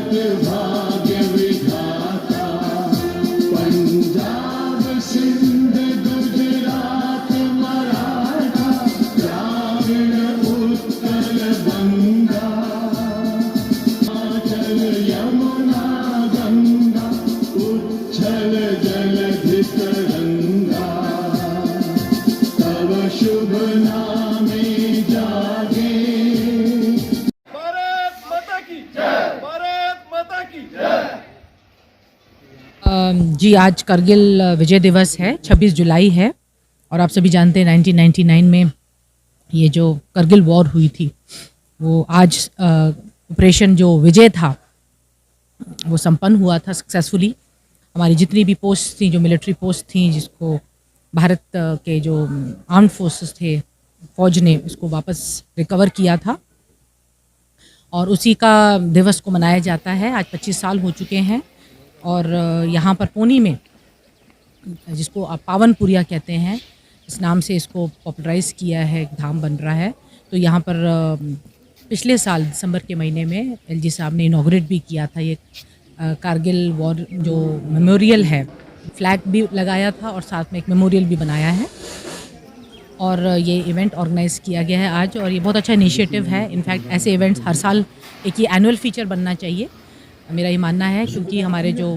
भाग्य विधाता, पंजाब सिंध गुजरात मराठा, द्राविड़ उत्कल बंगा, हिमाचल यमुना गंगा, उच्छल जलधि तरंगा, तव शुभ नामे जागे। जी, आज करगिल विजय दिवस है, 26 जुलाई है और आप सभी जानते हैं 1999 में ये जो करगिल वॉर हुई थी वो आज ऑपरेशन जो विजय था वो संपन्न हुआ था सक्सेसफुली। हमारी जितनी भी पोस्ट थी, जो मिलिट्री पोस्ट थी, जिसको भारत के जो आर्म्ड फोर्सेस थे, फौज ने इसको वापस रिकवर किया था और उसी का दिवस को मनाया जाता है। आज 25 साल हो चुके हैं और यहाँ पर पुणे में, जिसको आप पावनपुरिया कहते हैं, इस नाम से इसको पॉपुलराइज़ किया है, एक धाम बन रहा है। तो यहाँ पर पिछले साल दिसंबर के महीने में एलजी साहब ने इनॉग्रेट भी किया था ये कारगिल वॉर जो मेमोरियल है। फ्लैग भी लगाया था और साथ में एक मेमोरियल भी बनाया है और ये इवेंट ऑर्गेनाइज़ किया गया है आज और ये बहुत अच्छा इनिशिएटिव है। इनफैक्ट ऐसे इवेंट्स हर साल एक ये एनुअल फीचर बनना चाहिए, मेरा ये मानना है, क्योंकि हमारे जो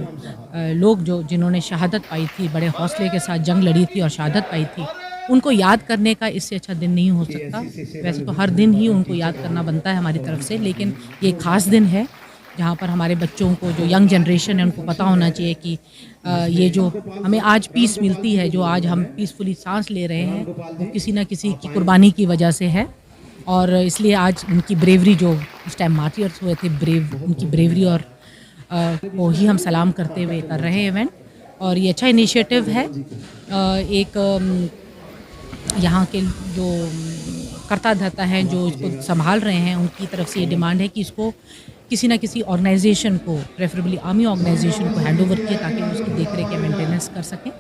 लोग जिन्होंने शहादत पाई थी, बड़े हौसले के साथ जंग लड़ी थी और शहादत पाई थी, उनको याद करने का इससे अच्छा दिन नहीं हो सकता। वैसे तो हर दिन ही उनको याद करना बनता है हमारी तरफ से, लेकिन ये ख़ास दिन है जहाँ पर हमारे बच्चों को, जो यंग जनरेशन है, उनको पता होना चाहिए कि ये जो हमें आज पीस मिलती है, जो आज हम पीसफुली सांस ले रहे हैं, वो किसी न किसी की कुर्बानी की वजह से है। और इसलिए आज उनकी ब्रेवरी, जो उस टाइम मार्टियर्स हुए थे, उनकी ब्रेवरी और वो ही हम सलाम करते हुए कर रहे हैं इवेंट। और ये अच्छा इनिशिएटिव है। एक यहाँ के जो कर्ता धर्ता हैं, जो इसको संभाल रहे हैं, उनकी तरफ से ये डिमांड है कि इसको किसी न किसी ऑर्गेनाइजेशन को, प्रेफरेबली आर्मी ऑर्गेनाइजेशन को हैंड ओवर किए ताकि वो उसकी देखरेख या मेंटेनेंस कर सकें।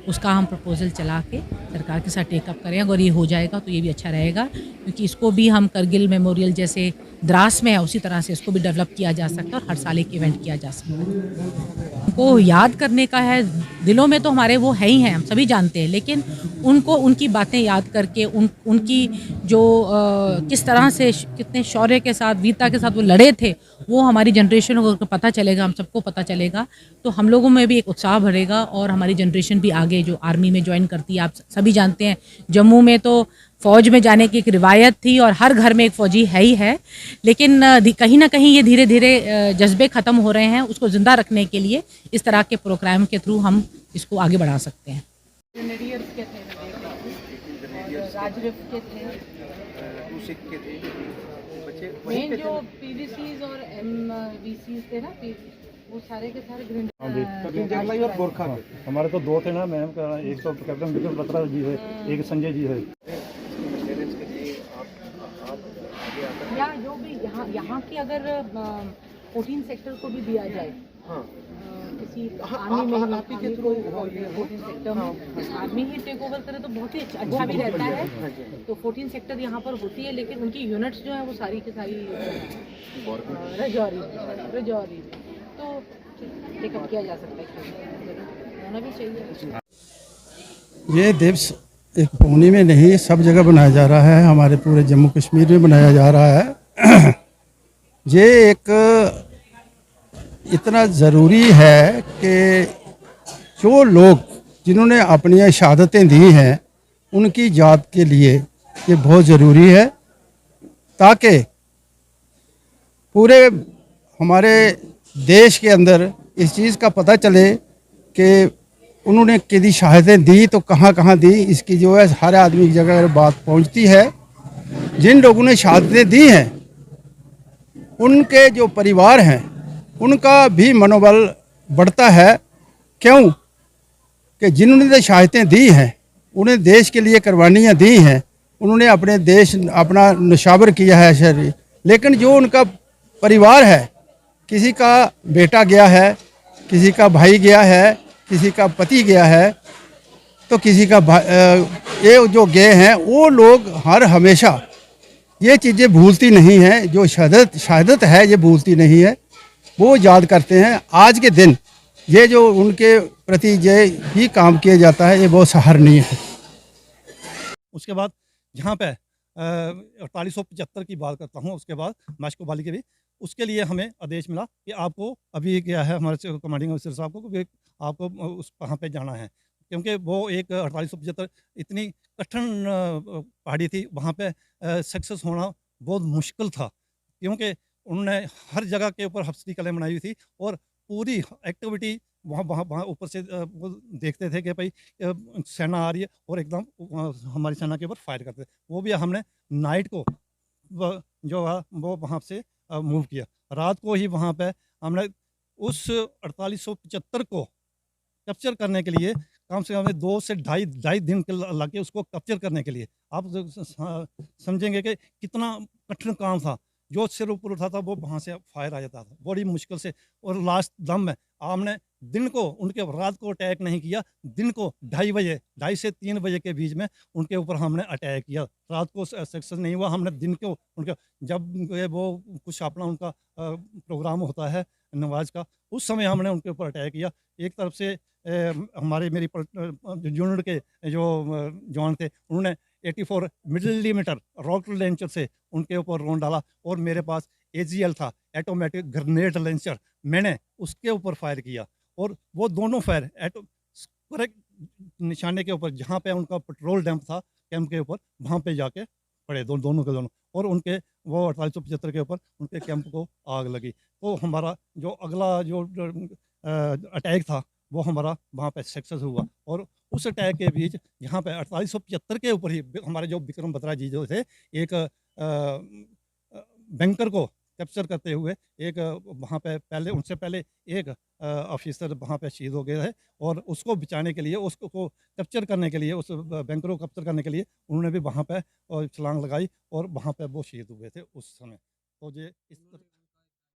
उसका हम प्रपोजल चला के सरकार के साथ टेकअप करें। अगर ये हो जाएगा तो ये भी अच्छा रहेगा, क्योंकि इसको भी हम करगिल मेमोरियल जैसे द्रास में है उसी तरह से इसको भी डेवलप किया जा सकता है और हर साल एक इवेंट किया जा सकता है। उनको याद करने का है, दिलों में तो हमारे वो है ही हैं, हम सभी जानते हैं, लेकिन उनको उनकी बातें याद करके उनकी जो किस तरह से, कितने शौर्य के साथ, वीरता के साथ वो लड़े थे, वो हमारी जनरेशन को पता चलेगा, हम सबको पता चलेगा, तो हम लोगों में भी एक उत्साह बढ़ेगा और हमारी जनरेशन भी आगे जो आर्मी में ज्वाइन करती है। आप सभी जानते हैं जम्मू में तो फ़ौज में जाने की एक रिवायत थी और हर घर में एक फ़ौजी है ही है, लेकिन कहीं ना कहीं ये धीरे धीरे जज्बे ख़त्म हो रहे हैं। उसको ज़िंदा रखने के लिए इस तरह के प्रोग्राम के थ्रू हम इसको आगे बढ़ा सकते हैं। मेन जो पीवीसीज और एमवीसीज थे ना, वो सारे के सारे और गोरखा हमारे तो दो थे ना मैम, एक तो कैप्टन विक्रम बत्रा जी है, एक संजय जी है। या जो भी यहाँ की अगर 14 सेक्टर को भी दिया जाए, किसी आर्मी में ही के थ्रू 14 सेक्टर में आर्मी ही टेक ओवर करे तो बहुत ही अच्छा भी रहता है। तो 14 सेक्टर यहाँ पर होती है, लेकिन उनकी यूनिट्स जो है वो सारी की सारी रजौरी तो टेकअप किया जा सकता है, होना भी चाहिए। ये दिवस एक पुणे में नहीं, सब जगह बनाया जा रहा है, हमारे पूरे जम्मू कश्मीर में बनाया जा रहा है। ये एक इतना ज़रूरी है कि जो लोग जिन्होंने अपनी शहादतें दी हैं उनकी याद के लिए ये बहुत ज़रूरी है, ताकि पूरे हमारे देश के अंदर इस चीज़ का पता चले कि उन्होंने कितनी शहादतें दी, तो कहाँ कहाँ दी, इसकी जो है हर आदमी की जगह बात पहुँचती है। जिन लोगों ने शहादतें दी हैं उनके जो परिवार हैं उनका भी मनोबल बढ़ता है। क्यों कि जिन्होंने शहादतें दी हैं, उन्हें देश के लिए कुर्बानियाँ दी हैं, उन्होंने अपने देश अपना निशावर किया है शरीर, लेकिन जो उनका परिवार है, किसी का बेटा गया है, किसी का भाई गया है, किसी का पति गया है, तो किसी का ये जो गए हैं वो लोग हर हमेशा ये चीज़ें भूलती नहीं हैं। जो शहादत है ये भूलती नहीं है। वो याद करते हैं। आज के दिन ये जो उनके प्रति ये ही काम किया जाता है, ये बहुत सराहनीय है। उसके बाद जहाँ पे 4875 की बात करता हूँ, उसके बाद मास्को बाली के भी उसके लिए हमें आदेश मिला कि आपको अभी क्या है, हमारे कमांडिंग ऑफिसर साहब को कि आपको उस वहाँ पे जाना है, क्योंकि वो एक 4875 इतनी कठिन पहाड़ी थी, वहाँ पे सक्सेस होना बहुत मुश्किल था, क्योंकि उन्होंने हर जगह के ऊपर हफ्ती कलें बनाई हुई थी और पूरी एक्टिविटी वहाँ वहाँ वहाँ ऊपर से वो देखते थे कि भाई सेना आ रही है और एकदम हमारी सेना के ऊपर फायर करते थे। वो भी हमने नाइट को जो है वो वहाँ से मूव किया। रात को ही वहाँ पे हमने उस 4875 को कैप्चर करने के लिए कम से कम 2 से ढाई दिन के लगे उसको कैप्चर करने के लिए। आप समझेंगे कि कितना कठिन काम था। जो सिर ऊपर उठा था वो वहाँ से फायर आ जाता था बड़ी मुश्किल से, और लास्ट दम में हमने दिन को उनके रात को अटैक नहीं किया, दिन को 2:30 से 3 बजे के बीच में उनके ऊपर हमने अटैक किया। रात को सक्सेस नहीं हुआ, हमने दिन को उनके जब वो कुछ अपना उनका प्रोग्राम होता है नमाज का, उस समय हमने उनके ऊपर अटैक किया। एक तरफ से हमारे मेरी यूनिट के जो जवान थे उन्होंने 84 मिलीमीटर रॉकेट लॉन्चर से उनके ऊपर रोन डाला, और मेरे पास AGL था, ऑटोमेटिक ग्रेनेड लॉन्चर, मैंने उसके ऊपर फायर किया और वो दोनों फायर करेक्ट निशाने के ऊपर जहाँ पे उनका पेट्रोल डैम्प था कैंप के ऊपर, वहाँ पे जाके पड़े दोनों के दोनों, और उनके वो 4875 के ऊपर उनके कैंप को आग लगी। तो हमारा जो अगला जो अटैक था वो हमारा वहाँ पे सक्सेस हुआ, और उस अटैक के बीच यहाँ पे 4875 के ऊपर ही हमारे जो विक्रम बत्रा जी जो थे, एक बैंकर को कैप्चर करते हुए एक वहाँ पे पहले उनसे पहले एक ऑफिसर वहाँ पे शहीद हो गए थे, और उसको बचाने के लिए उसको कैप्चर करने के लिए उस बैंकर को कैप्चर करने के लिए उन्होंने भी वहाँ पे छलांग लगाई और वहाँ पे वो शहीद हुए थे उस समय। तो ये इस